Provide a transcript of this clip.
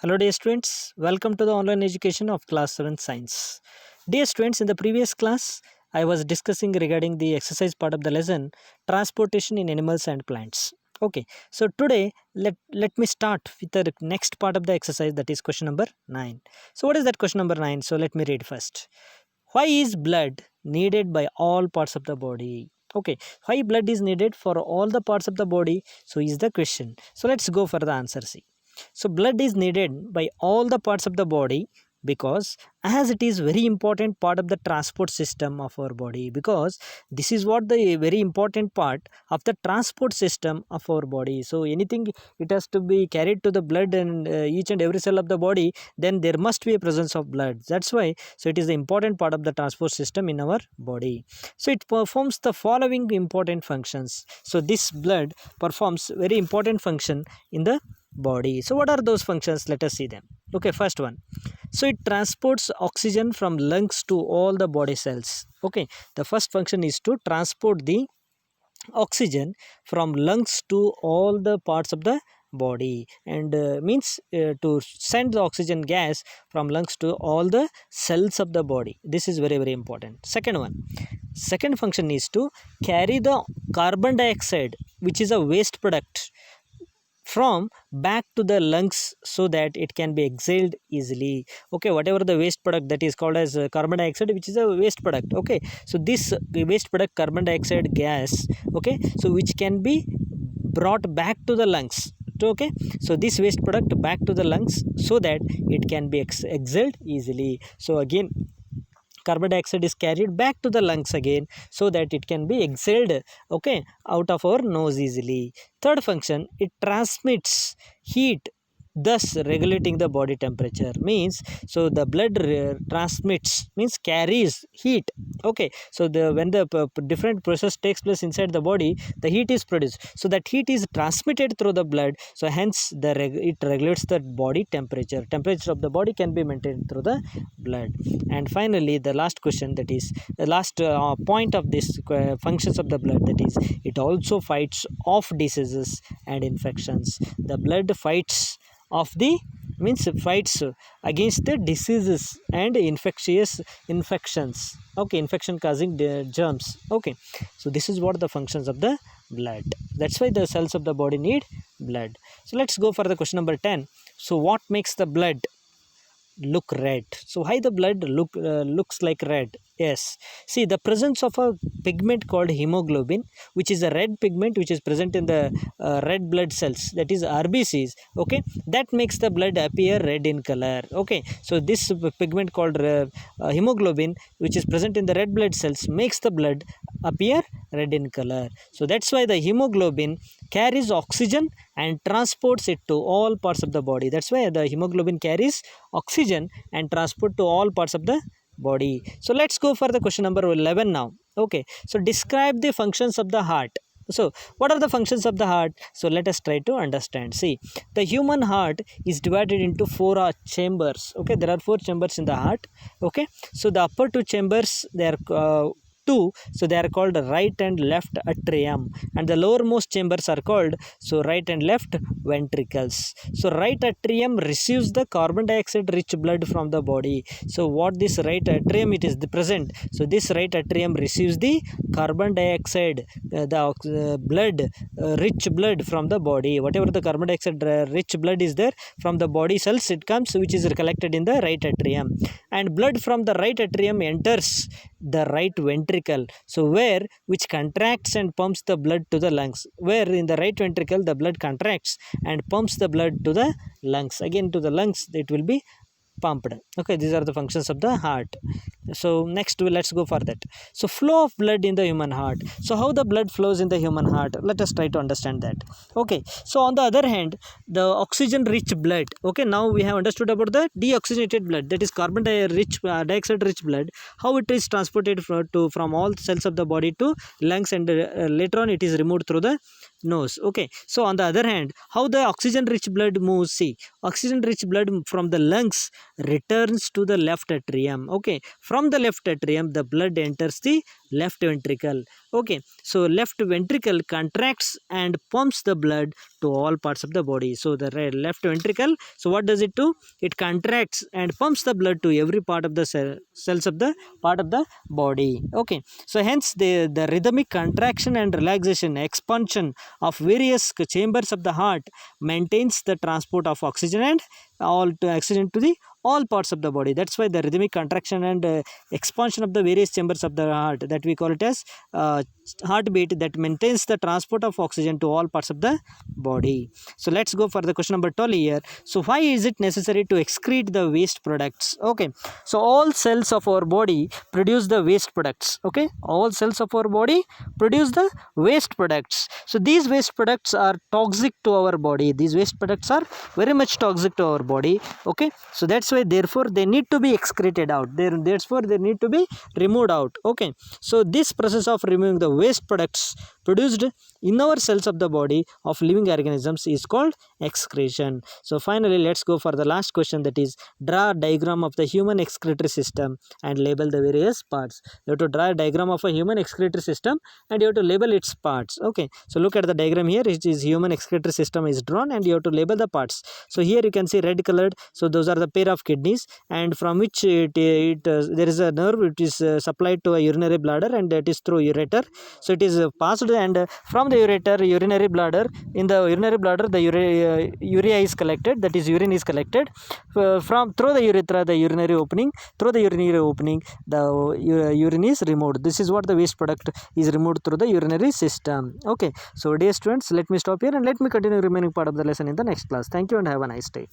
Hello dear students, welcome to the online education of class 7 science. Dear students, in the previous class I was discussing regarding the exercise part of the lesson, transportation in animals and plants. Okay, so today let me start with the next part of the exercise, that is question number 9. So what is that question number 9? So let me read first. Why is blood needed by all parts of the body? Okay, why blood is needed for all the parts of the body? So is the question. So let's go for the answer. See, so blood is needed by all the parts of the body because as it is very important part of the transport system of our body, because this is what the very important part of the transport system of our body. So anything, it has to be carried to the blood and each and every cell of the body, then there must be a presence of blood. That's why, so it is the important part of the transport system in our body. So it performs the following important functions. So this blood performs very important function in the body. So what are those functions? Let us see them. Okay, first one, so it transports oxygen from lungs to all the body cells. Okay, the first function is to transport the oxygen from lungs to all the parts of the body, and means to send the oxygen gas from lungs to all the cells of the body. This is very important. Second one, second function is to carry the carbon dioxide, which is a waste product, from back to the lungs so that it can be exhaled easily. Okay, whatever the waste product that is called as carbon dioxide, which is a waste product. Okay, so this waste product, carbon dioxide gas, okay, so which can be brought back to the lungs. Okay, so this waste product back to the lungs so that it can be exhaled easily. So again, carbon dioxide is carried back to the lungs again so that it can be exhaled, okay, out of our nose easily. Third function, it transmits heat, thus regulating the body temperature. Means, so the blood transmits, means carries heat. Okay, so the when the different process takes place inside the body, the heat is produced, so that heat is transmitted through the blood, so hence it regulates the body temperature. Temperature of the body can be maintained through the blood. And finally, the last question, that is the last point of this functions of the blood, that is it also fights off diseases and infections. The blood fights of the, means fights against the diseases and infections. Okay, infection causing germs. Okay, so this is what the functions of the blood. That's why the cells of the body need blood. So let's go for the question number 10. So what makes the blood look red? So why the blood looks like red? Yes, see, the presence of a pigment called hemoglobin, which is a red pigment which is present in the red blood cells, that is RBCs. Okay, that makes the blood appear red in color. Okay, so this pigment called hemoglobin, which is present in the red blood cells, makes the blood appear red in color. So that's why the hemoglobin carries oxygen and transports it to all parts of the body. That's why the hemoglobin carries oxygen and transport to all parts of the body. So let's go for the question number 11 now. Okay, so describe the functions of the heart. So what are the functions of the heart? So let us try to understand. See, the human heart is divided into four chambers. Okay, there are four chambers in the heart. Okay, so the upper two chambers, they are two, so they are called right and left atrium, and the lowermost chambers are called, so right and left ventricles. So right atrium receives the carbon dioxide rich blood from the body. So what this right atrium, it is the present, so this right atrium receives the carbon dioxide blood, rich blood from the body. Whatever the carbon dioxide rich blood is there from the body cells, it comes, which is collected in the right atrium, and blood from the right atrium enters the right ventricle, so which contracts and pumps the blood to the lungs. Where in the right ventricle the blood contracts and pumps the blood to the lungs, again to the lungs it will be pumped. Okay, these are the functions of the heart. So next, let's go for that. So flow of blood in the human heart. So how the blood flows in the human heart, let us try to understand that. Okay, so on the other hand, the oxygen rich blood, okay, now we have understood about the deoxygenated blood, that is carbon dioxide rich blood, how it is transported from all cells of the body to lungs, and later on it is removed through the nose. Okay, so on the other hand, how the oxygen rich blood moves? See, oxygen rich blood from the lungs returns to the left atrium. Okay, from the left atrium the blood enters the left ventricle. Okay, so left ventricle contracts and pumps the blood to all parts of the body. So the left ventricle, so what does it do? It contracts and pumps the blood to every part of the cells of the part of the body. Okay, so hence the rhythmic contraction and relaxation, expansion of various chambers of the heart maintains the transport of oxygen and oxygen to the all parts of the body. That's why the rhythmic contraction and expansion of the various chambers of the heart, that we call it as heartbeat, that maintains the transport of oxygen to all parts of the body. So let's go for the question number 12 here. So why is it necessary to excrete the waste products? Okay, so all cells of our body produce the waste products. Okay, all cells of our body produce the waste products. So these waste products are toxic to our body. These waste products are very much toxic to our body. Okay, so that's why therefore they need to be excreted out. Therefore they need to be removed out. Okay, so this process of removing the waste products produced in our cells of the body of living organisms is called excretion. So finally, let's go for the last question, that is draw a diagram of the human excretory system and label the various parts. You have to draw a diagram of a human excretory system and you have to label its parts. Okay, so look at the diagram here. It is human excretory system is drawn and you have to label the parts. So here you can see red colored, so those are the pair of kidneys, and from which there is a nerve which is supplied to a urinary bladder, and that is through ureter. So it is passed, and from the ureter, urinary bladder, in the urinary bladder the urea is collected, that is urine is collected from through the urethra, the urinary opening. Through the urinary opening, the urine is removed. This is what the waste product is removed through the urinary system. Okay, so dear students, let me stop here and let me continue remaining part of the lesson in the next class. Thank you and have a nice day.